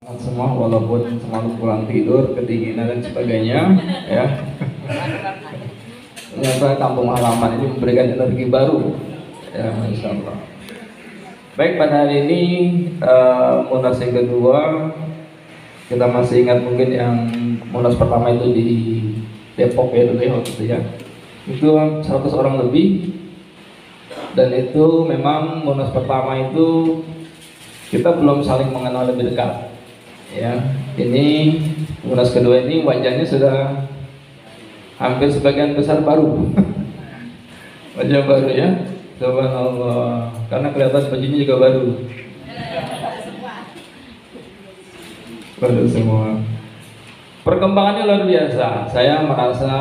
Semua walaupun selalu kurang tidur, kedinginan dan sebagainya, ya. Ternyata kampung halaman ini memberikan energi baru, ya, Insya Allah. Baik, pada hari ini Munas yang kedua, kita masih ingat mungkin yang Munas pertama itu di Depok ya dulu ya waktu itu ya. Itu 100 orang lebih, dan itu memang Munas pertama itu kita belum saling mengenal lebih dekat. Ya, ini Munas kedua ini wajahnya sudah hampir sebagian besar baru. Wajah baru ya, subhanallah, karena kelihatan bajunya juga baru. Baru semua. Perkembangannya luar biasa. Saya merasa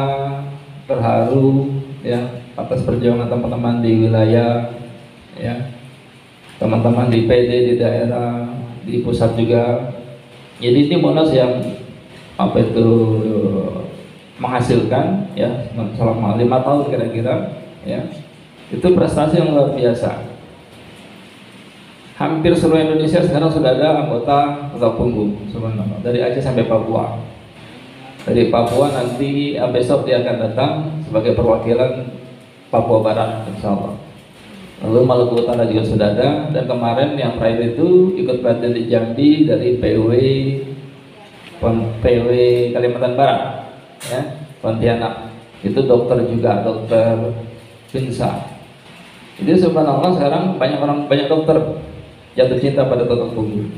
terharu ya atas perjuangan teman-teman di wilayah, ya, teman-teman di PD di daerah, di pusat juga. Jadi ini Munas yang apa itu menghasilkan ya selama 5 tahun kira-kira ya, itu prestasi yang luar biasa. Hampir seluruh Indonesia sekarang sudah ada anggota ketua punggung, subhanallah, dari Aceh sampai Papua. Dari Papua nanti besok dia akan datang sebagai perwakilan Papua Barat, insya Allah. Lalu Maluku Utara juga sudah ada, dan kemarin yang terakhir itu ikut pelatihan di Jambi dari PW Kalimantan Barat, ya, Pontianak. Itu dokter juga, dokter Pinsa. Jadi subhanallah sekarang banyak dokter jatuh cinta pada dokter punggung.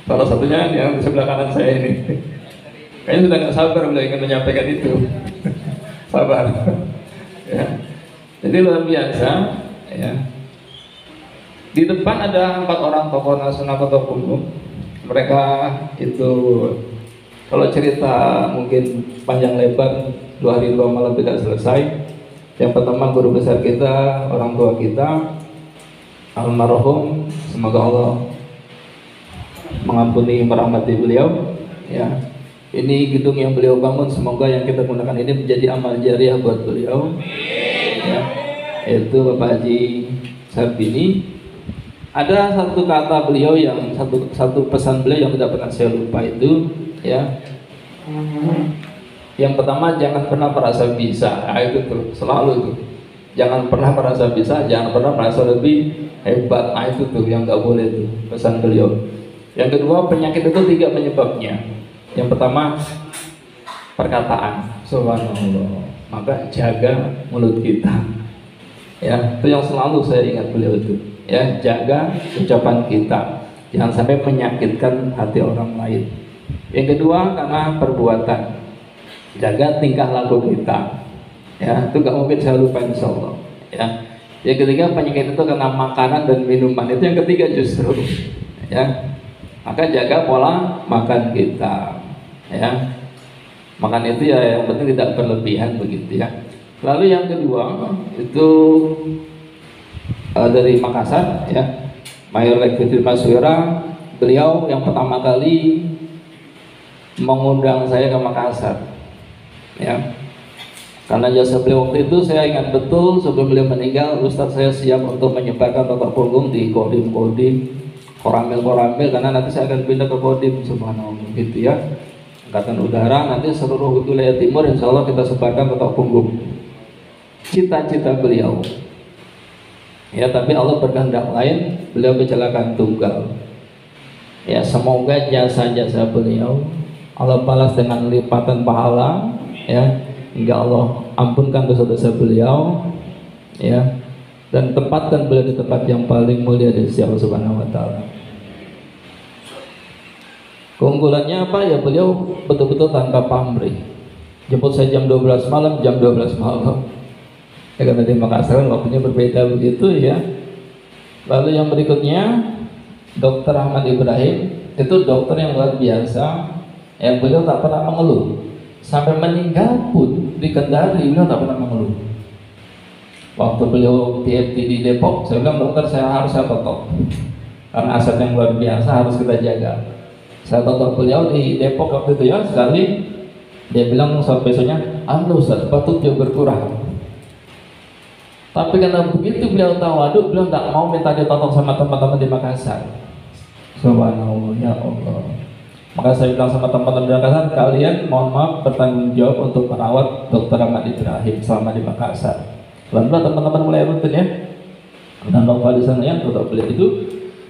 Salah satunya yang di sebelah kanan saya ini. Kayaknya sudah nggak sabar beliau ingin menyampaikan itu. Sabar. Ya. Jadi luar biasa ya. Di depan ada 4 orang tokoh nasional tokoh punggung. Mereka itu kalau cerita mungkin panjang lebar 2 hari 2 malam tidak selesai. Yang pertama guru besar kita, orang tua kita almarhum, semoga Allah mengampuni merahmati beliau ya. Ini gedung yang beliau bangun, semoga yang kita gunakan ini menjadi amal jariah buat beliau ya, yaitu Bapak Haji Sarbini. Ada satu kata beliau yang satu pesan beliau yang tidak pernah saya lupa itu ya. Yang pertama, jangan pernah merasa bisa. Nah, itu tuh selalu tuh. Jangan pernah merasa bisa, jangan pernah merasa lebih hebat. Nah, itu tuh yang nggak boleh tuh pesan beliau. Yang kedua, penyakit itu 3 penyebabnya. Yang pertama, perkataan, subhanallah, maka jaga mulut kita ya, itu yang selalu saya ingat beliau itu ya, jaga ucapan kita, jangan sampai menyakitkan hati orang lain. Yang kedua, karena perbuatan, jaga tingkah laku kita ya, itu gak mungkin saya lupa insya Allah ya. Yang ketiga, penyakit itu karena makanan dan minuman, itu yang ketiga justru ya, maka jaga pola makan kita ya. Makan itu ya yang penting tidak berlebihan begitu ya. Lalu yang kedua itu dari Makassar ya, Mayor Lektidir Maswira. Beliau yang pertama kali mengundang saya ke Makassar ya, karena jasa beliau waktu itu saya ingat betul sebelum beliau meninggal, Ustadz saya siap untuk menyebarkan totok punggung di kodim-kodim, koramil, karena nanti saya akan pindah ke kodim, subhanallah gitu ya, Angkatan Udara, nanti seluruh wilayah timur insya Allah kita sebarkan totok punggung. Cita-cita beliau ya, tapi Allah berkehendak lain, beliau kecelakaan tunggal ya. Semoga jasa-jasa beliau Allah balas dengan lipatan pahala ya, hingga Allah ampunkan dosa-dosa beliau ya, dan tempatkan beliau di tempat yang paling mulia di sisi Allah Subhanahu wa taala. Keunggulannya apa ya, beliau betul-betul tanpa pamrih. Jemput saya jam 12 malam, jam 12 malam ya, karena di Makassar waktunya berbeda begitu ya. Lalu yang berikutnya, Dr. Ahmad Ibrahim, itu dokter yang luar biasa yang beliau tak pernah mengeluh. Sampai meninggal pun di Kendari beliau tak pernah mengeluh. Waktu beliau PhD di Depok, saya bilang, dokter saya harus totok, karena aset yang luar biasa harus kita jaga. Saya totok beliau di Depok waktu itu ya, sekali dia bilang saat besoknya, Ustaz, batuk dia berkurang. Tapi karena begitu beliau tawadhu, beliau tidak mau minta ditotok sama teman-teman di Makassar. Subhanallah, ya Allah. Maka saya bilang sama teman-teman di Makassar, kalian mohon maaf bertanggung jawab untuk merawat Dr. Ahmad Ibrahim selama di Makassar. Lalu teman-teman mulai rutin ya. Dan lupa di sana ya, Dr. beliau itu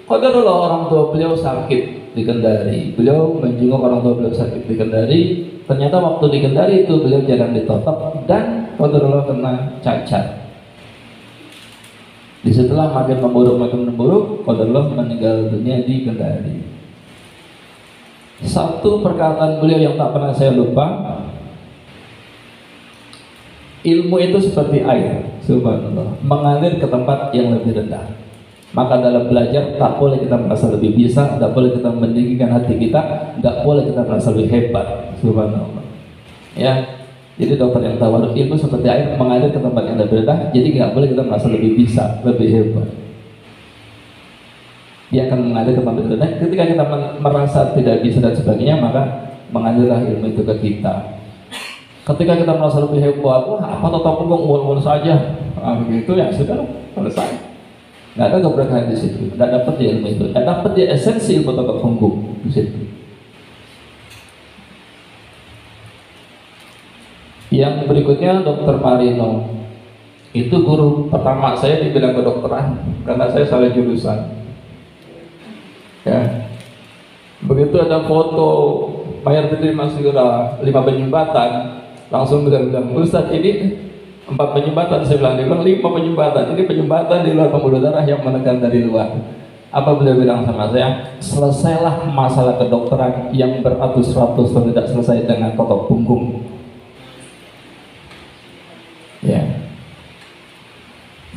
qadarullah orang tua beliau sakit di Kendari. Beliau menjenguk orang tua beliau sakit di Kendari. Ternyata waktu di Kendari itu beliau jarang ditotop dan qadarullah kena cacat. Disitulah makin memburuk, qadarullah meninggal dunia di Kendari. Satu perkataan beliau yang tak pernah saya lupa, ilmu itu seperti air, subhanallah, mengalir ke tempat yang lebih rendah. Maka dalam belajar tak boleh kita merasa lebih bisa, tak boleh kita meninggikan hati kita, tak boleh kita merasa lebih hebat, subhanallah. Ya, jadi dokter yang tahu ilmu seperti air mengalir ke tempat yang lebih rendah. Jadi nggak boleh kita merasa lebih bisa, lebih hebat. Dia akan mengalir ke tempat yang rendah. Ketika kita merasa tidak bisa dan sebagainya, maka mengalirlah ilmu itu ke kita. Ketika kita merasa lebih hebat, wah apa tetap punggung ul saja, begitu ya sudah selesai. Nggak ada keberkahan di situ, nggak dapat dia ilmu itu, nggak dapat dia esensi ilmu tetap punggung di situ. Yang berikutnya Dr. Marino, itu guru pertama saya di bidang kedokteran karena saya salah jurusan. Ya, begitu ada foto Mayor Fitri Masyura 5 penyumbatan, langsung bilang Ustadz ini 4 penyumbatan. Saya bilang, dia bilang 5 penyumbatan. Ini penyumbatan di luar pembuluh darah yang menekan dari luar. Apa beliau bilang sama saya? Selesailah masalah kedokteran yang beratus-ratus tidak selesai dengan totok punggung. Ya.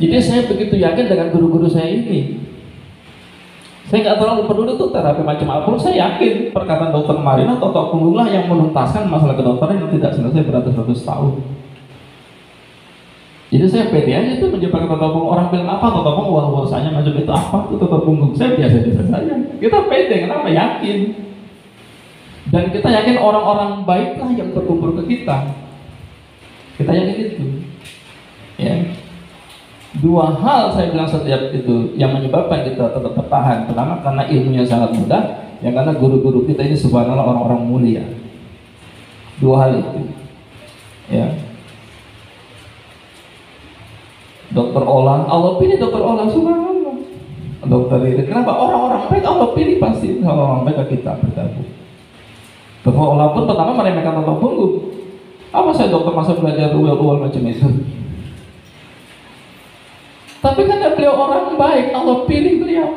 Jadi saya begitu yakin dengan guru-guru saya ini. Saya nggak terlalu peduli tuh terapi macam apa. Saya yakin perkataan Dr. Marino, totok punggunglah yang menuntaskan masalah kedokteran yang tidak selesai beratus-ratus tahun. Jadi saya pede aja tuh menjadi totok punggung. Orang bilang apa totok punggung, urusannya macam itu apa tuh totok punggung. Saya biasa-biasa saja. Kita pede, kenapa? Yakin. Dan kita yakin orang-orang baiklah yang berkumpul ke kita. Kita yakin itu. Ya. 2 hal saya bilang setiap itu yang menyebabkan kita tetap bertahan. Pertama karena ilmunya sangat mudah, yang karena guru-guru kita ini subhanallah orang-orang mulia. 2 hal itu. Ya. Dokter Olah, Allah pilih Dokter Olah, subhanallah. Dokter ini, kenapa orang-orang baik Allah pilih pasti orang-orang baik kita bergabung. Dokter Olah pun pertama meremehkan totok punggung. Apa saya dokter masa belajar ruwel-ruwel macam itu? Tapi karena beliau orang baik, Allah pilih beliau.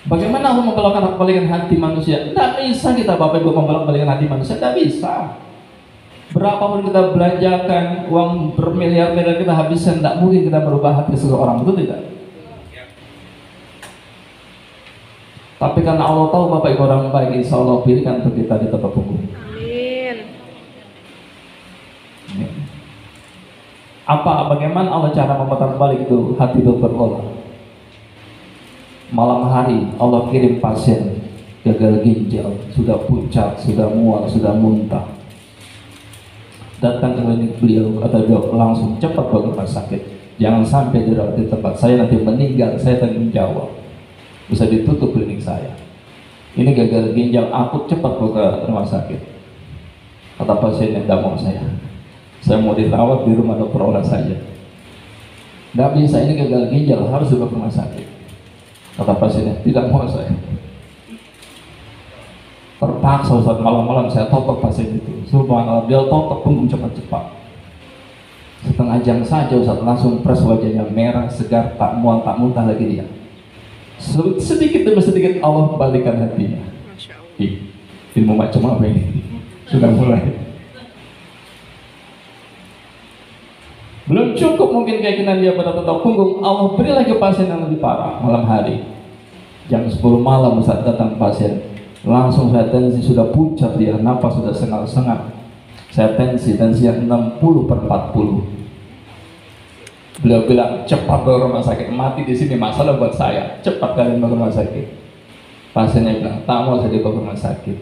Bagaimana Allah membolak-balikan hati manusia? Tidak bisa kita Bapak Ibu membolak-balikan hati manusia, tidak bisa. Berapapun kita belanjakan, uang bermiliar-miliar kita habiskan, tidak mungkin kita merubah hati seseorang, betul tidak? Tapi karena Allah tahu Bapak Ibu orang baik, insya Allah pilihkan untuk kita di totok punggung. Bagaimana Allah cara memutar balik itu hati Dokter Olah? Malam hari Allah kirim pasien gagal ginjal, sudah pucat, sudah mual, sudah muntah. Datang ke klinik beliau, kata beliau langsung cepat bawa ke rumah sakit. Jangan sampai dirawat di tempat saya nanti meninggal, saya tanggung jawab. Bisa ditutup klinik saya. Ini gagal ginjal akut, cepat bawa ke rumah sakit. Kata pasiennya, tidak mau saya mau dirawat di rumah Dokter Olah saja. Tidak bisa, ini gagal ginjal, harus dibawa ke rumah sakit. Kata pasiennya, tidak mau saya. Terpaksa saat malam-malam saya totok pasien itu. Subhanallah, dia totok punggung cepat-cepat. Setengah jam saja Ustaz, langsung pres wajahnya merah, segar, tak mual, tak muntah lagi dia. Sedikit demi sedikit Allah balikan hatinya. Ilmu macam apa ini? Sudah mulai. Belum cukup mungkin keyakinan dia pada totok punggung, Allah beri lagi pasien yang lebih parah malam hari. Jam 10 malam saat datang pasien, langsung saya tensi, sudah pucat dia, napas sudah sengal-sengal. Saya tensinya 60/40. Beliau bilang, cepat ke rumah sakit, mati di sini masalah buat saya, cepat kalian ke rumah sakit. Pasiennya bilang, tak mau saya dibawa ke rumah sakit.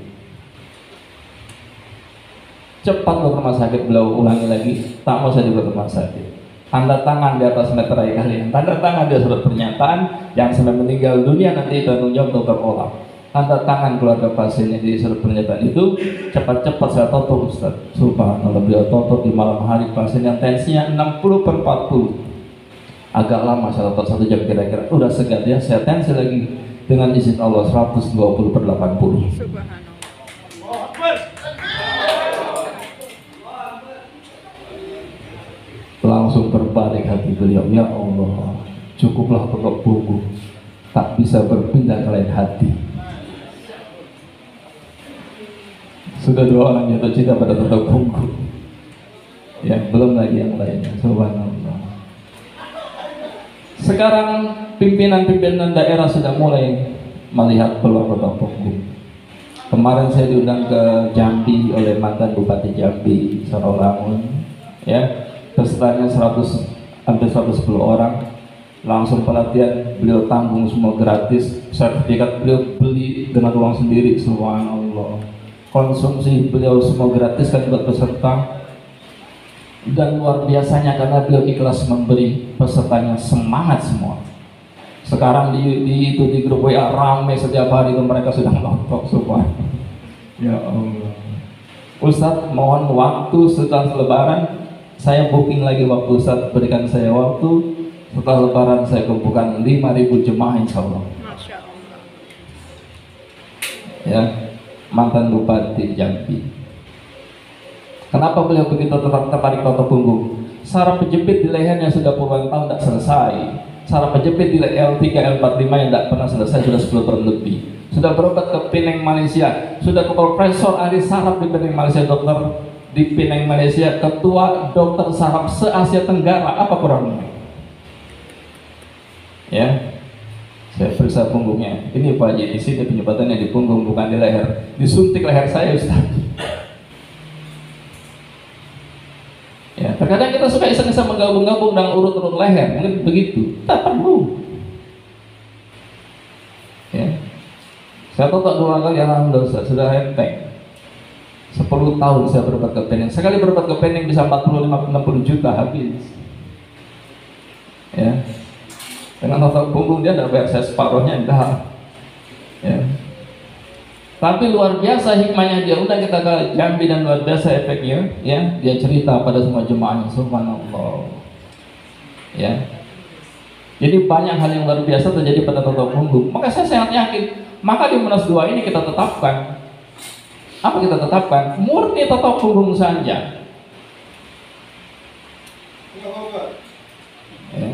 Cepat ke rumah sakit, beliau ulangi lagi, tak mau saya dibawa ke rumah sakit. tanda tangan di atas meterai kalian, tanda tangan di surat pernyataan yang sampai meninggal dunia nanti tanggung jawab dokter olah. Tanda tangan keluarga pasien di surat pernyataan itu cepat-cepat saya toto Ustaz. Subhanallah, beliau toto di malam hari pasien yang tensinya 60/40. Agak lama saya toto 1 jam kira-kira. Udah segat ya, saya tensi lagi dengan izin Allah 120/80. Subhanallah. Langsung berbalik hati beliau, ya Allah, cukuplah pokok buku, tak bisa berpindah ke lain hati. Sudah 2 orang jatuh cinta pada tutup buku, ya belum lagi yang lainnya. Subhanallah. Sekarang pimpinan-pimpinan daerah sudah mulai melihat peluang tutup buku. Kemarin saya diundang ke Jambi oleh mantan Bupati Jambi, Sarolangun, ya. Pesertanya hampir 110 orang. Langsung pelatihan beliau tanggung semua gratis. Sertifikat beliau beli dengan uang sendiri. Subhanallah. Konsumsi beliau semua gratis kan buat peserta. Dan luar biasanya karena beliau ikhlas memberi, pesertanya semangat semua. Sekarang di grup WA ramai setiap hari itu mereka sudah nonton. Subhanallah. Ya Allah. Ustadz mohon waktu setelah Lebaran saya booking lagi waktu, Ustaz berikan saya waktu setelah Lebaran saya kumpulkan 5.000 jemaah insya Allah. Masya Allah. Ya, mantan Bupati Jambi. Kenapa beliau begitu tertarik foto punggung? Saraf penjepit di lehernya sudah puluhan tahun tidak selesai. Saraf penjepit di L3, L45 yang tidak pernah selesai sudah 10 tahun lebih. Sudah berobat ke Penang Malaysia, sudah ke Profesor ahli saraf di Penang Malaysia, dokter di Penang Malaysia, ketua dokter saraf se-Asia Tenggara, apa kurangnya? Ya, saya periksa punggungnya. Ini Pak Haji, di sini penyebatannya di punggung bukan di leher. Disuntik leher saya, Ustaz. Ya, terkadang kita suka iseng-iseng menggabung-gabung dan urut-urut leher, mungkin begitu. Tak perlu. Ya, saya totok 2 kali, alhamdulillah Ustaz, sudah enteng. 10 tahun saya berobat ke Penang. Sekali berobat ke Penang bisa 45-60 juta habis. Ya. Dengan total punggung dia tidak bayar saya separuhnya, enggak. Ya. Tapi luar biasa hikmahnya, dia undang kita ke Jambi dan luar biasa efeknya, ya. Dia cerita pada semua jemaahnya, subhanallah. Ya. Jadi banyak hal yang luar biasa terjadi pada total punggung. Maka saya sangat yakin, maka di Munas 2 ini kita tetapkan. Apa kita tetapkan? Murni totok punggung saja. Ya.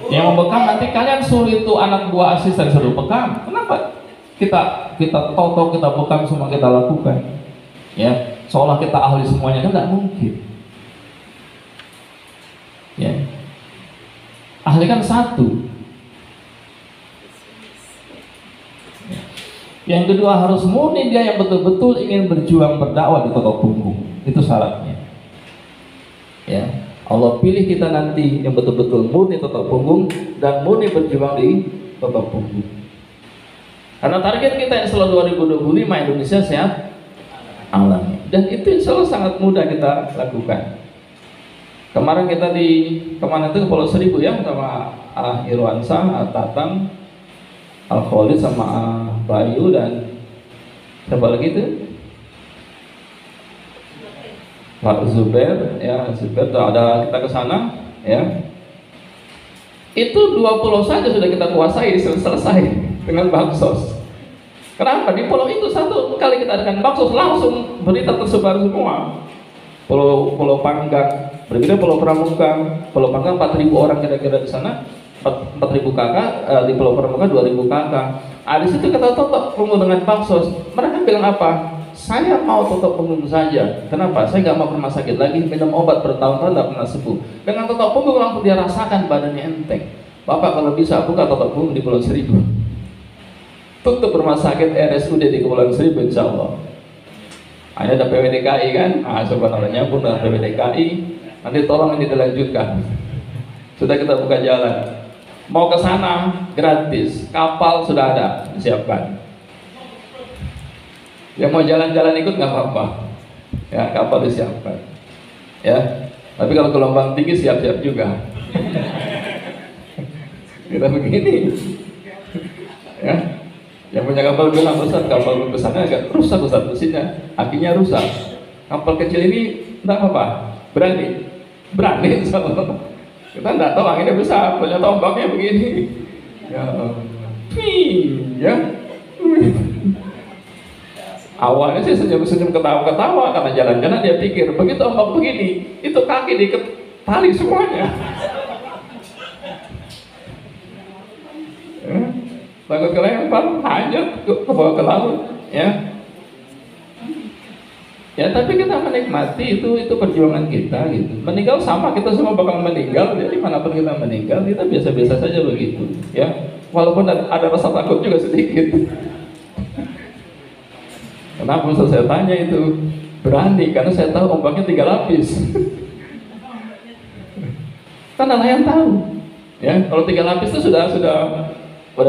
Yang membekam nanti kalian suruh itu anak buah asisten suruh bekam. Kenapa? Kita totok, kita bekam semua kita lakukan. Ya, seolah kita ahli semuanya, kan tidak mungkin. Ya. Ahli kan satu. Yang kedua harus murni dia yang betul-betul ingin berjuang berdakwah di totok punggung. Itu syaratnya. Ya, Allah pilih kita nanti yang betul-betul murni totok punggung dan murni berjuang di totok punggung. Karena target kita yang selalu 2025 Indonesia sehat alami. Dan itu insya Allah sangat mudah kita lakukan. Kemarin kita kemana itu ke Pulau Seribu ya, sama Irwansa, Tatang, Al-Khalid sama Bayu dan siapa lagi itu? Pak Zubair, ya Zubair, ada kita ke sana, ya. Itu 2 pulau saja sudah kita kuasai, selesai dengan baksos. Kenapa? Di pulau itu satu kali kita adakan baksos langsung berita tersebar semua. Pulau Panggang, berbeda Pulau Pramuka. Pulau Panggang 4.000 orang kira-kira di sana. 4.000 kakak, di Pulau Pramuka 2.000 kakak. Di situ kita totok punggung dengan baksos. Mereka bilang apa? Saya mau totok punggung saja. Kenapa? Saya nggak mau ke rumah sakit lagi, minum obat bertahun-tahun nggak pernah sembuh. Dengan totok punggung langsung dia rasakan badannya enteng. Bapak kalau bisa buka totok punggung di Pulau Seribu. Tutup rumah sakit RSUD di Kepulauan Seribu, insya Allah. Ada PWDKI kan? Sebenarnya nyambung dengan PWDKI. Nanti tolong ini dilanjutkan. Sudah kita buka jalan. Mau ke sana gratis, kapal sudah ada disiapkan. Yang mau jalan-jalan ikut nggak apa-apa, ya kapal disiapkan. Ya, Tapi kalau gelombang tinggi siap-siap juga. Kita begini, ya. Yang punya kapal bilang, Ustaz, kapal besarnya agak rusak, Ustaz, mesinnya, akinya rusak. Kapal kecil ini enggak apa-apa, berani, insyaallah. Kita enggak tahu anginnya besar, ternyata ombaknya begini. Ya, ya. Awalnya sih senyum-senyum, ketawa-ketawa, karena jalan-jalan dia pikir begitu ombak begini, itu kaki diikat tali semuanya. Takut kelempar, hanyut ke bawah ke laut, ya. Ya, tapi kita menikmati itu perjuangan kita gitu. Meninggal sama, kita semua bakal meninggal. Jadi manapun kita meninggal, kita biasa-biasa saja begitu, ya. Walaupun ada rasa takut juga sedikit. Kenapa saya tanya itu? Berani, karena saya tahu ombaknya 3 lapis. Kan nelayan tahu, ya. Kalau 3 lapis itu sudah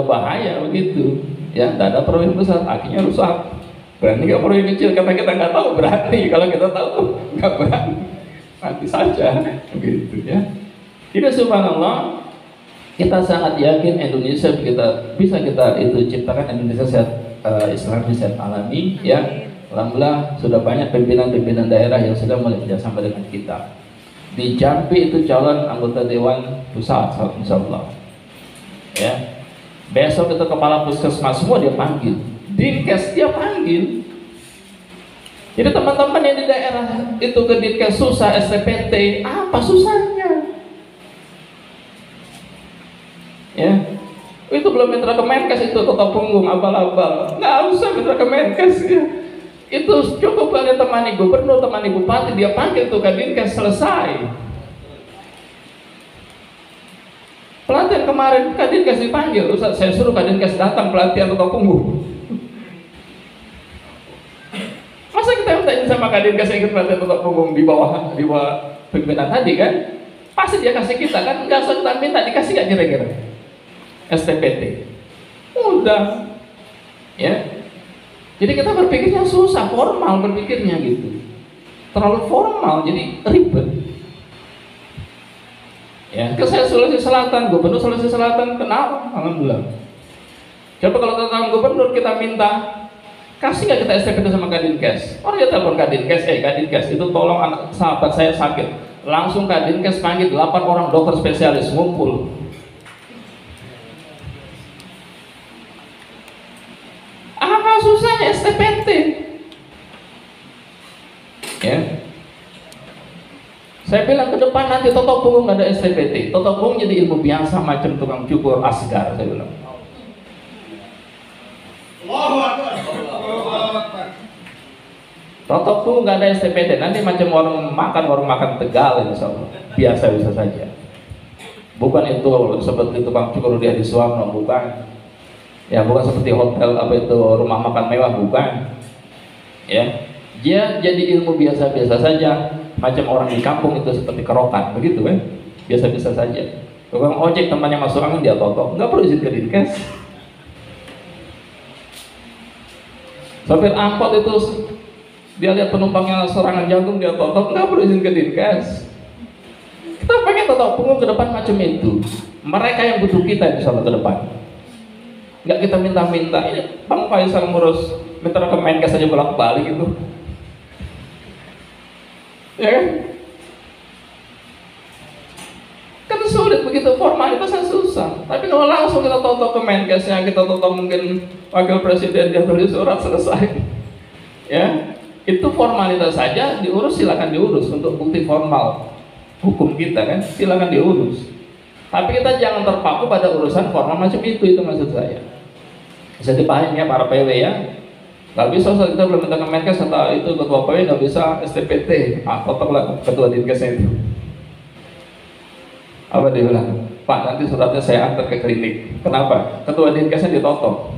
bahaya begitu, ya. Tidak ada perahu yang besar, akhirnya rusak. Berani nggak perahu yang kecil? Karena kita nggak tahu, berani. Kalau kita tahu, nggak berani, mati saja, begitu, ya. Jadi subhanallah, kita sangat yakin Indonesia bisa kita itu ciptakan Indonesia sehat, Islami sehat alami, ya. Alhamdulillah sudah banyak pimpinan daerah yang sudah mulai kerjasama dengan kita. Di Jambi itu calon anggota Dewan Pusat, insyaallah, ya. Besok itu kepala puskesmas semua dia panggil, Dinkes dia panggil. Jadi teman-teman yang di daerah itu ke Dinkes susah, STPT, apa susahnya? Ya, itu belum mitra Kemenkes, itu tetap punggung abal-abal, nggak usah mitra Kemenkes, ya. Itu cukup kalian temani gubernur, temani bupati, dia panggil tuh ke Dinkes, selesai. Pelatihan kemarin Kadinkes dipanggil, Ustaz, saya suruh Kadinkes datang pelatihan tetap punggung. Masa kita minta sama Kadinkes yang ikut pelatihan tetap punggung di bawah pimpinan tadi kan? Pasti dia kasih kita kan? Nggak usah kita minta, dikasih nggak kira-kira? STPT, udah, ya. Jadi kita berpikirnya susah, formal berpikirnya gitu, terlalu formal, jadi ribet. Ya, ke saya Sulawesi Selatan, gubernur Sulawesi Selatan kenal, alhamdulillah. Coba kalau tentang gubernur kita minta, kasih nggak kita STPT sama Kadinkes? Orang dia telepon Kadinkes, Kadinkes itu tolong anak sahabat saya sakit. Langsung Kadinkes panggil 8 orang dokter spesialis ngumpul. Apa susahnya STPT? Ya. Saya bilang ke depan nanti toto punggung nggak ada STPT, toto punggung jadi ilmu biasa macam tukang cukur asgar, saya bilang. Toto punggung nggak ada STPT, nanti macam warung makan Tegal, insyaallah biasa saja. Bukan itu seperti tukang cukur dia di Suwarno, bukan. Ya, bukan seperti hotel apa itu rumah makan mewah, bukan. Ya, dia jadi ilmu biasa-biasa saja. Macam orang di kampung itu seperti kerokan, begitu kan? Biasa-biasa saja. Tukang ojek temannya masuk angin dia totok, nggak perlu izin ke Dinkes. Sopir angkot itu dia lihat penumpangnya serangan jantung dia totok, nggak perlu izin ke Dinkes. Kita pengen totok punggung ke depan macam itu. Mereka yang butuh kita insyaallah ke depan. Nggak kita minta-minta. Ini Bang Faisal ngurus mitra Kemenkes aja bolak-balik gitu. Ya kan sulit begitu, formalitasnya susah. Tapi kalau langsung kita toto ke Kemenkesnya, kita toto mungkin wakil presiden dia tulis surat selesai, ya itu formalitas saja diurus, silakan diurus untuk bukti formal hukum kita kan, silakan diurus. Tapi kita jangan terpaku pada urusan formal macam itu maksud saya. Bisa dipahami ya para PW ya. Nggak bisa, kita belum minta Kemenkes atau itu ketua PW nggak bisa STPT, potonglah ketua Dinkesnya itu. Apa dia bilang? Pak, nanti suratnya saya antar ke klinik. Kenapa? Ketua Dinkesnya ditotok.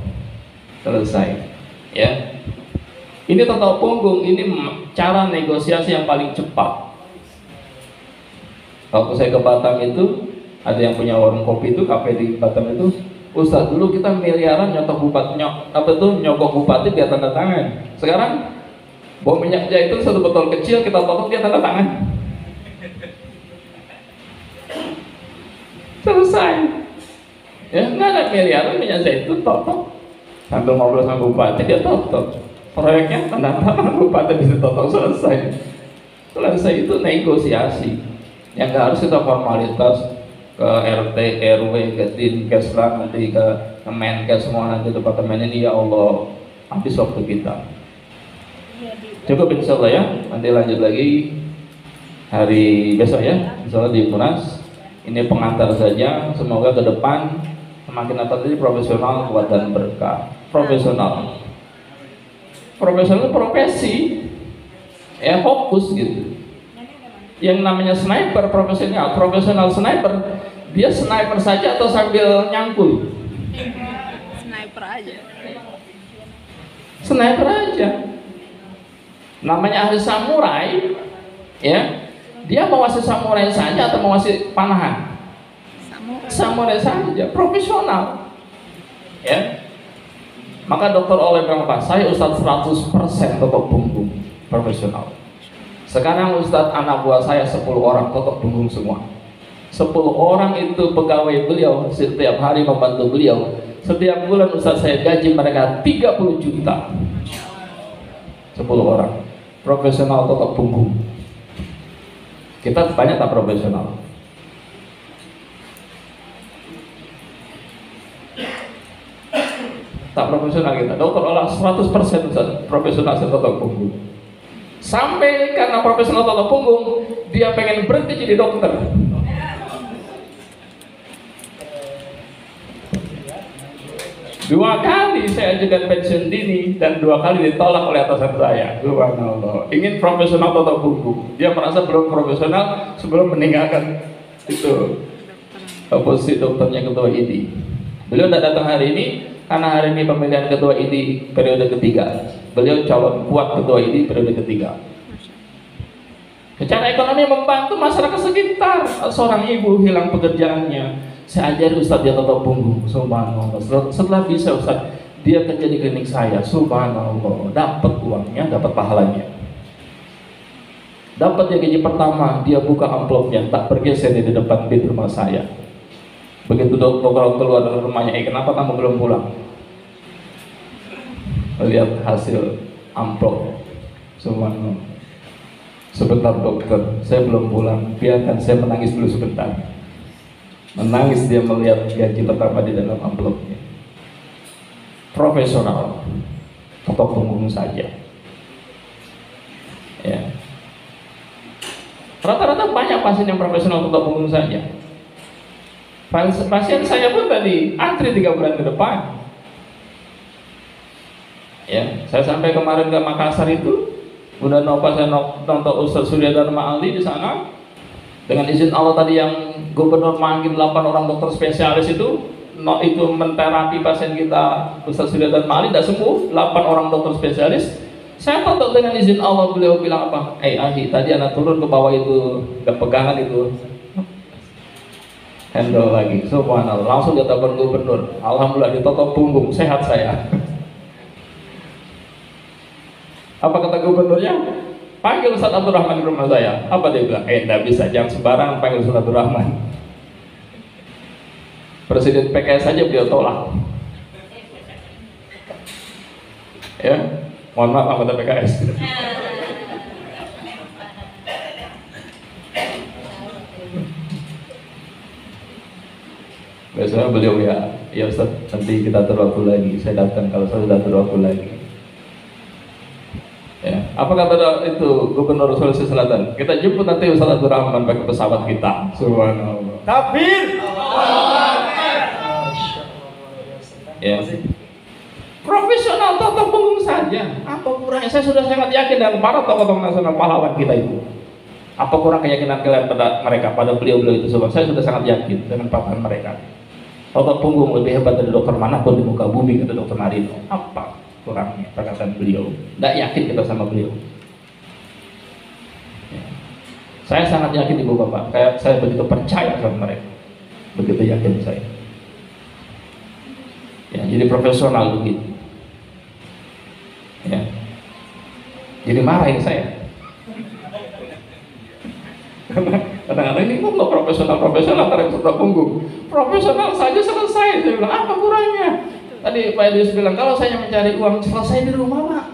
Selesai. Ya. Ini toto punggung, ini cara negosiasi yang paling cepat. Waktu saya ke Batam itu, ada yang punya warung kopi itu, kafe di Batam itu. Ustaz, dulu kita miliaran nyogok bupati dia tanda tangan. Sekarang bom minyak jahitung 1 botol kecil kita potong dia tanda tangan. selesai. Ya nggak ada miliaran minyak zaitun, totok. Sambil ngobrol sama bupati dia totok. Proyeknya tanda tangan bupati bisa totok, selesai. Selesai itu negosiasi. Yang nggak harus kita formalitas ke RT, RW, ke Dinkes lah, nanti ke Kemenkes semua, nanti departemen ini, ya Allah habis waktu kita. Cukup insya Allah ya, nanti lanjut lagi hari besok ya, insya Allah di Munas. Ini pengantar saja, semoga ke depan semakin apa tadi, profesional, kuat dan berkah. Profesional profesi ya, fokus gitu. Yang namanya sniper profesional sniper, dia sniper saja atau sambil nyangkul? Sniper aja. Namanya ahli samurai ya, dia menguasai samurai saja atau menguasai panahan? Samurai saja, profesional ya. Maka Dr. Oleh bilang apa? Saya Ustadz 100% totok punggung, profesional. Sekarang Ustadz anak buah saya 10 orang totok punggung semua. 10 orang itu pegawai beliau, setiap hari membantu beliau. Setiap bulan Ustadz saya gaji mereka 30 juta. 10 orang profesional totok punggung. Kita banyak tak profesional. Tak profesional kita. Dokter olah 100% profesional totok punggung. Sampai karena profesional totok punggung, dia pengen berhenti jadi dokter. Dua kali saya ajukan pensiun dini dan 2 kali ditolak oleh atasan saya. Subhanallah. Ingin profesional totok punggung. Dia merasa belum profesional sebelum meninggalkan itu posisi dokternya ketua ID. Beliau tidak datang hari ini karena hari ini pemilihan ketua ID periode ketiga. Beliau calon kuat ketua ID periode ketiga. Secara ekonomi membantu masyarakat sekitar. Seorang ibu hilang pekerjaannya, saya ajari Ustadz dia totok punggung. Subhanallah. Setelah bisa Ustadz, dia kerja di klinik saya. Subhanallah. Dapat uangnya, dapat pahalanya. Dapat dia gaji pertama, dia buka amplopnya, tak bergeser di depan pintu rumah saya. Begitu dokter keluar dari rumahnya, kenapa kamu belum pulang? Lihat hasil amplop. Subhanallah. Sebentar dokter, saya belum pulang. Biarkan saya menangis dulu sebentar. Menangis dia melihat gaji pertama di dalam amplopnya. Profesional, totok punggung saja. Ya. Rata-rata banyak pasien yang profesional totok punggung saja. Pasien saya pun tadi antri 3 bulan ke depan. Ya, saya sampai kemarin ke Makassar itu, udah nopo saya nonton Ustadz Surya Dharma Ali di sana. Dengan izin Allah tadi yang gubernur manggil 8 orang dokter spesialis itu menterapi pasien kita Ustadz Surya Dharma Ali, tidak sembuh. 8 orang dokter spesialis. Saya tonton dengan izin Allah, beliau bilang apa? Ahi, tadi anak turun ke bawah itu, gak pegangan itu, handle lagi. Subhanallah, langsung dia telepon gubernur. Alhamdulillah ditotok punggung, sehat saya. Apa kata gubernurnya? Panggil Ustadz Abdul Rahman di rumah saya. Apa dia bilang? Tidak bisa, jangan sembarang panggil Ustadz Abdul Rahman. Presiden PKS saja beliau tolak. Ya, mohon maaf anggota PKS. Biasanya beliau ya Ustadz, nanti kita atur waktu lagi. Saya datang kalau saya sudah atur waktu lagi. Ya, apa kata itu Gubernur Sulawesi Selatan? Kita jemput nanti Ustadz Abdul Rahman pakai pesawat kita. Subhanallah. Takbir. Ya. Profesional totok punggung saja. Apa kurangnya? Saya sudah sangat yakin dengan para tokoh-tokoh nasional pahlawan kita itu. Apa kurang keyakinan kalian pada mereka, pada beliau-beliau itu semua? Saya sudah sangat yakin dengan paparan mereka. Totok punggung lebih hebat dari dokter manapun di muka bumi, kata Dokter Marino. Apa kurangnya perkataan beliau? Tidak yakin kita sama beliau. Ya. Saya sangat yakin ibu bapak. Saya begitu percaya sama mereka. Begitu yakin saya. Ya, jadi profesional begitu. Ya. Jadi marahin saya. Kadang-kadang ini kok nggak profesional tarik peserta punggung. Profesional saja selesai. Saya bilang apa kurangnya? Tadi Pak Edius bilang kalau saya mencari uang selesai di rumah Pak.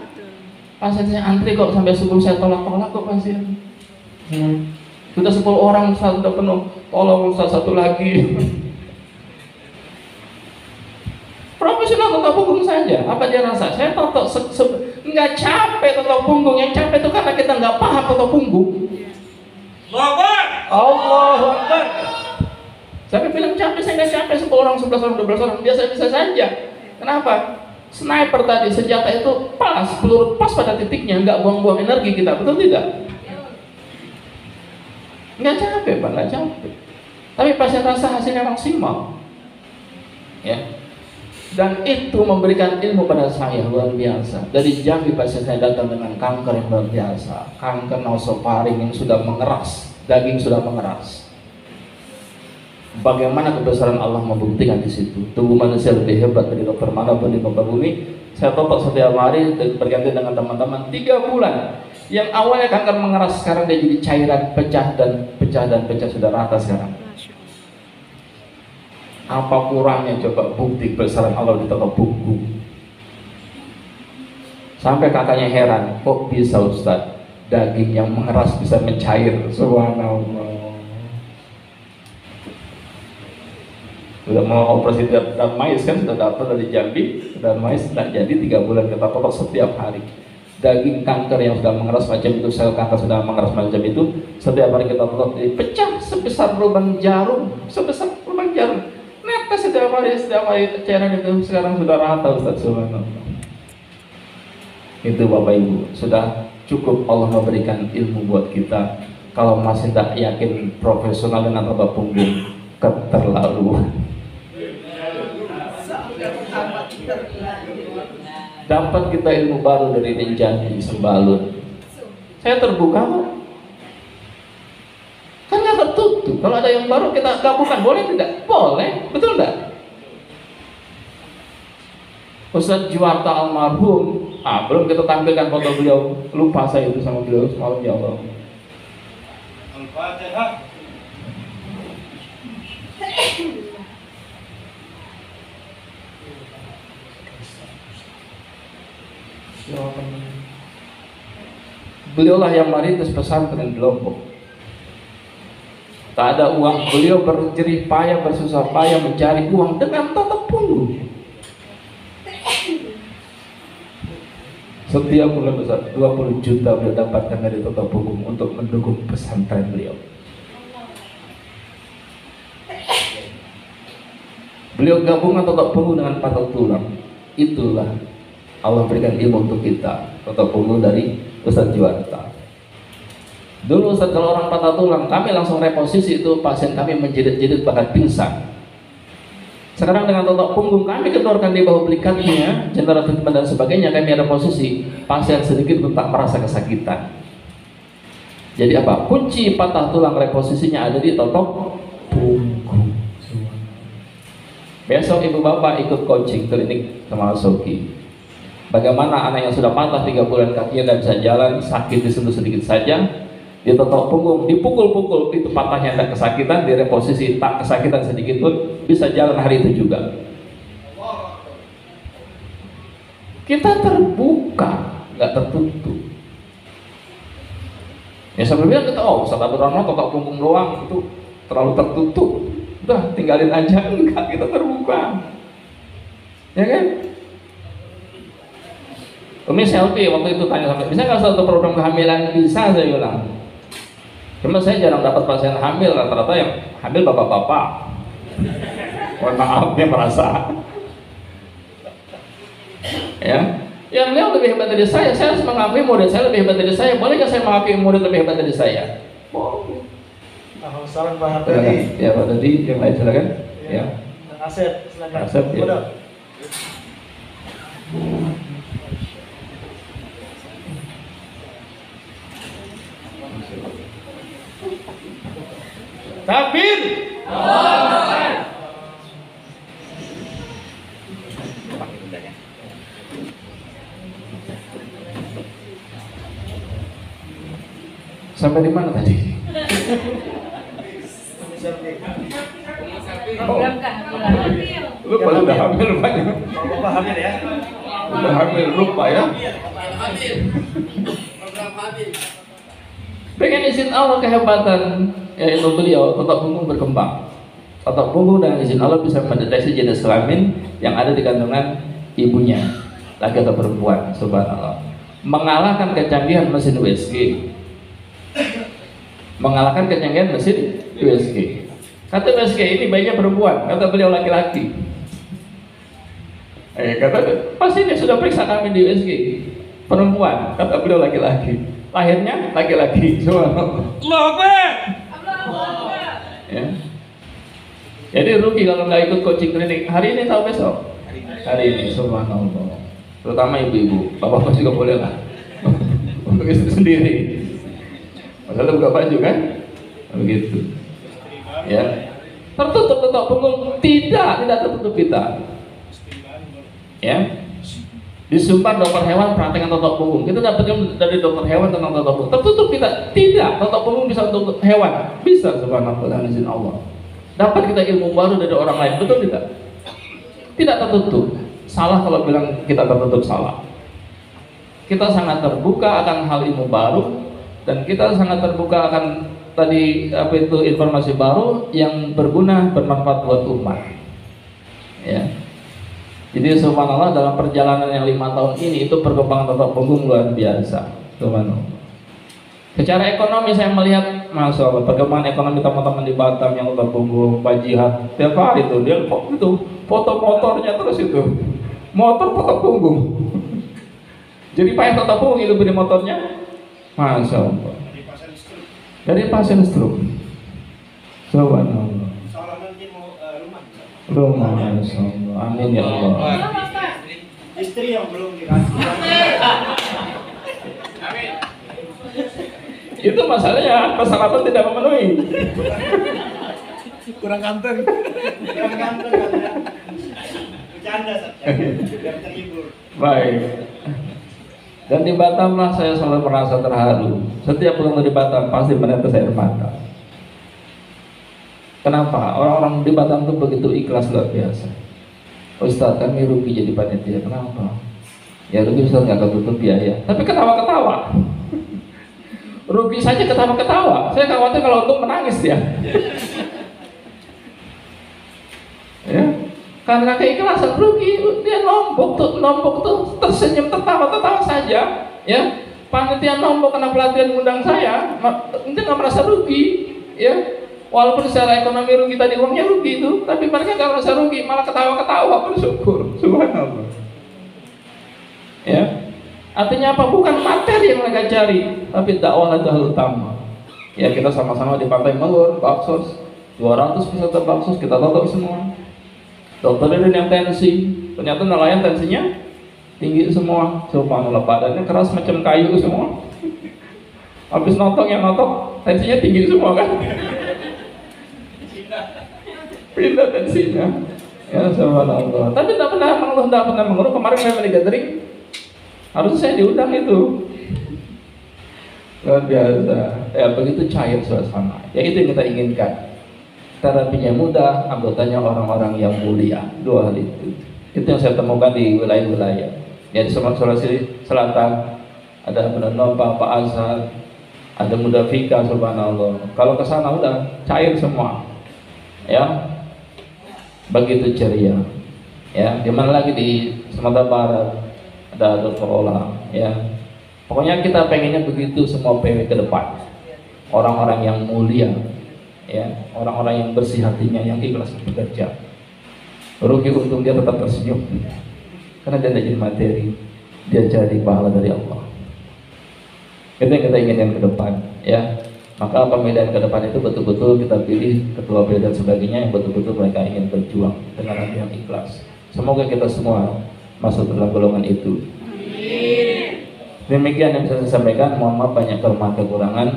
Pasien saya antri kok sampai subuh saya tolak-tolak kok pasien. Sudah 10 orang Ustaz sudah penuh. Tolong Ustaz satu lagi. Profesional totok punggung saja. Apa dia rasa? Saya totok nggak capek totok punggung. Yang capek itu karena kita nggak paham totok punggung. Allahu Akbar. Saya bilang capek, saya nggak capek. 10 orang, 11 orang, 12 orang biasa-biasa saja. Kenapa? Sniper tadi senjata itu pas, peluru pas pada titiknya, nggak buang-buang energi kita, betul tidak? Nggak capek Pak, nggak capek. Tapi pasien rasa hasilnya maksimal. Ya. Dan itu memberikan ilmu pada saya luar biasa. Dari Jambi pasien saya datang dengan kanker yang luar biasa, kanker nasofaring yang sudah mengeras, daging sudah mengeras. Bagaimana kebesaran Allah membuktikan di situ. Tubuh manusia lebih hebat dari dokter manapun di muka bumi. Saya totok setiap hari berganti dengan teman-teman 3 bulan. Yang awalnya kanker mengeras sekarang dia jadi cairan pecah sudah rata sekarang. Apa kurangnya coba bukti kebesaran Allah di totok punggung. Sampai kakaknya heran, kok bisa Ustaz daging yang mengeras bisa mencair? Subhanallah. Sudah mau operasi dan mais kan sudah datang dari Jambi, dan mais tidak jadi 3 bulan kita totok setiap hari. Daging kanker yang sudah mengeras macam itu, sel kanker sudah mengeras macam itu, setiap hari kita totok pecah sebesar lubang jarum, Netes setiap hari cairan itu sekarang sudah rata Ustaz, subhanallah. Itu Bapak Ibu, sudah cukup Allah memberikan ilmu buat kita. Kalau masih tidak yakin profesional dengan totok punggung, keterlaluan. Dapat kita ilmu baru dari Rinjani Sembalun. Saya terbuka kok. Kan nggak tertutup. Kalau ada yang baru kita gabungkan, boleh tidak? Boleh, betul tidak? Ustaz Juwarta almarhum, belum kita tampilkan foto beliau. Lupa saya itu sama beliau semalam, ya Allah. Al-Fatihah. Beliaulah yang merintis pesantren di Lombok. Tak ada uang, beliau berjerih payah, bersusah payah mencari uang dengan totok punggung. Setiap bulan besar 20 juta beliau dapatkan dari totok punggung untuk mendukung pesantren beliau. Beliau gabungan totok punggung dengan patok tulang. Itulah Allah berikan ilmu untuk kita. Totok punggung dari Ustaz Juwarta. Dulu Ustaz kalau orang patah tulang, kami langsung reposisi itu, pasien kami menjerit-jerit bahkan pingsan. Sekarang dengan totok punggung kami kendorkan di bahu belikatnya, general treatment dan sebagainya, kami reposisi, pasien sedikit pun tak merasa kesakitan. Jadi apa? Kunci patah tulang reposisinya ada di totok punggung. Besok ibu bapak ikut coaching klinik sama Soki. Bagaimana anak yang sudah patah 3 bulan kakinya dan bisa jalan, sakit disentuh sedikit saja, ditotok punggung, dipukul-pukul, itu patahnya tidak kesakitan, direposisi tak kesakitan sedikit pun, bisa jalan hari itu juga. Kita terbuka, nggak tertutup. Ya sebelumnya kita, Ustaz Abdul Rahman totok punggung doang, itu terlalu tertutup. Udah tinggalin aja, enggak, kita terbuka. Ya kan? Umi selfie waktu itu tanya sampai, bisa nggak satu program kehamilan? Bisa, saya bilang. Cuma saya jarang dapat pasien hamil, rata-rata yang hamil bapak-bapak. Mohon maaf, dia merasa. Ya, yang beliau lebih hebat dari saya harus mengakui murid saya lebih hebat dari saya. Boleh nggak saya mengakui murid lebih hebat dari saya? Boleh. Salam Pak Tadi. Ya Pak Tadi, yang lain silakan. Ya. Asep, silakan. Asep, ya. Takbir. Sampai di mana tadi? Program kehamilan. Lupa sudah hamil rupanya. Bapak hamil ya. Sudah hamil lupa ya. Pengen izin Allah kehebatan, yaitu beliau otot punggung berkembang. Otot punggung dengan izin Allah bisa mendeteksi jenis kelamin yang ada di kandungan ibunya, laki atau perempuan. Subhanallah. Mengalahkan kecanggihan mesin USG. Mengalahkan kecanggihan mesin USG. Kata USG ini bayinya perempuan, kata beliau laki-laki. Kata pasti dia sudah periksa kami di USG, perempuan, kata beliau laki-laki. Lahirnya laki-laki. Subhanallah. Ya. Jadi rugi kalau nggak ikut coaching klinik hari ini atau besok? Hari ini. Subhanallah. Terutama ibu-ibu, bapak juga boleh lah. Untuk istri sendiri. Masalah buka baju kan? Begitu. Ya. Tertutup punggung? Tidak tertutup kita. Ya. Disumpah dokter hewan praktekkan totok punggung. Kita dapatkan dari dokter hewan tentang totok punggung. Tertutup kita? Tidak. Totok punggung bisa untuk hewan. Bisa, subhanallah, dengan izin Allah. Dapat kita ilmu baru dari orang lain. Betul tidak? Tidak tertutup. Salah kalau bilang kita tertutup, salah. Kita sangat terbuka akan hal ilmu baru, dan kita sangat terbuka akan tadi informasi baru yang berguna, bermanfaat buat umat. Ya. Jadi subhanallah, dalam perjalanan yang 5 tahun ini itu perkembangan totok punggung luar biasa. Subhanallah. Secara ekonomi saya melihat, masya Allah, perkembangan ekonomi teman-teman di Batam yang totok punggung, Pak Jihad, tiap hari itu dia itu foto motornya terus itu, motor totok punggung. Jadi payah totok punggung itu beli motornya, masya Allah. Dari pasien stroke. Subhanallah. Rumah, masya Allah. Amin ya Allah. Istri yang belum dikasih. Amin. Itu masalahnya persyaratan tidak memenuhi. Kurang ganteng. Kurang ganteng katanya. Bercanda saja. Biar terhibur. Baik. Dan di Batam lah saya selalu merasa terharu. Setiap pulang dari Batam pasti menetes air mata. Kenapa? Orang-orang di Batam itu begitu ikhlas, luar biasa. Ustaz, kami rugi jadi panitia. Kenapa? Ya rugi Ustaz, nggak ketutup biaya. Tapi ketawa-ketawa. Rugi saja ketawa-ketawa. Saya khawatir kalau untung menangis dia. Ya, karena keikhlasan rugi, dia nombok tuh tersenyum, tertawa saja. Ya, panitia nombok karena pelatihan undang saya, dia nggak merasa rugi. Ya, walaupun secara ekonomi rugi tadi, uangnya rugi itu, tapi mereka nggak merasa rugi, malah ketawa-ketawa, bersyukur. Subhanallah. Ya. Artinya apa? Bukan materi yang mereka cari, tapi dakwah itu hal utama. Ya, kita sama-sama di Pantai Melur, Baksos, 200 peserta Baksos, kita totok semua. Dokter ini yang tensi, ternyata nelayan tensinya tinggi semua. Subhanallah, badannya keras macam kayu semua. Habis notok, yang notok tensinya tinggi semua kan? Pindah tensinya. Ya, subhanallah. Tapi tidak pernah mengeluh. Kemarin family gathering, harusnya saya diundang itu. Luar biasa. Ya, begitu cair suasana. Ya, itu yang kita inginkan. Terapinya mudah, anggotanya orang-orang yang mulia. Dua hal itu. Itu yang saya temukan di wilayah-wilayah. Ya, di Sulawesi Selatan ada Menova, Pak Azhar, ada Mudafika, subhanallah. Kalau ke sana udah cair semua. Ya. Begitu ceria. Ya, di mana lagi di Sumatera Barat ada Dr. Ola, ya. Pokoknya kita pengennya begitu semua PW ke depan. Orang-orang yang mulia, ya, orang-orang yang bersih hatinya, yang ikhlas bekerja. Rugi untung dia tetap tersenyum, karena dia tidak jadi materi, dia jadi pahala dari Allah. Itu yang kita inginkan ke depan, ya. Maka pemilihan ke depan itu betul-betul kita pilih ketua PW dan sebagainya yang betul-betul mereka ingin berjuang dengan hati yang ikhlas. Semoga kita semua masuk dalam golongan itu. Demikian yang bisa saya sampaikan. Mohon maaf banyak kelemahan kekurangan.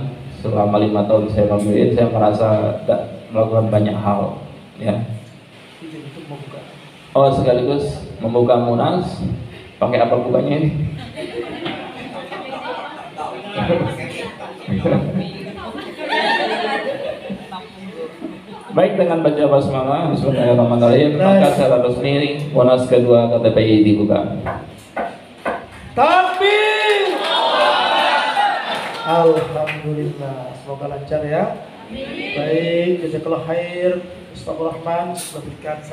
Selama 5 tahun saya memimpin, saya merasa melakukan banyak hal, ya. Oh, sekaligus membuka Munas. Pakai apa bukanya ini? Baik, dengan baca basmalah Bismillahirrahmanirrahim, maka secara resmi munas kedua KTPI dibuka. Takbir. Alhamdulillah, semoga lancar ya. Baik, jazakallah khair Ustaz Rahman, sudah berikan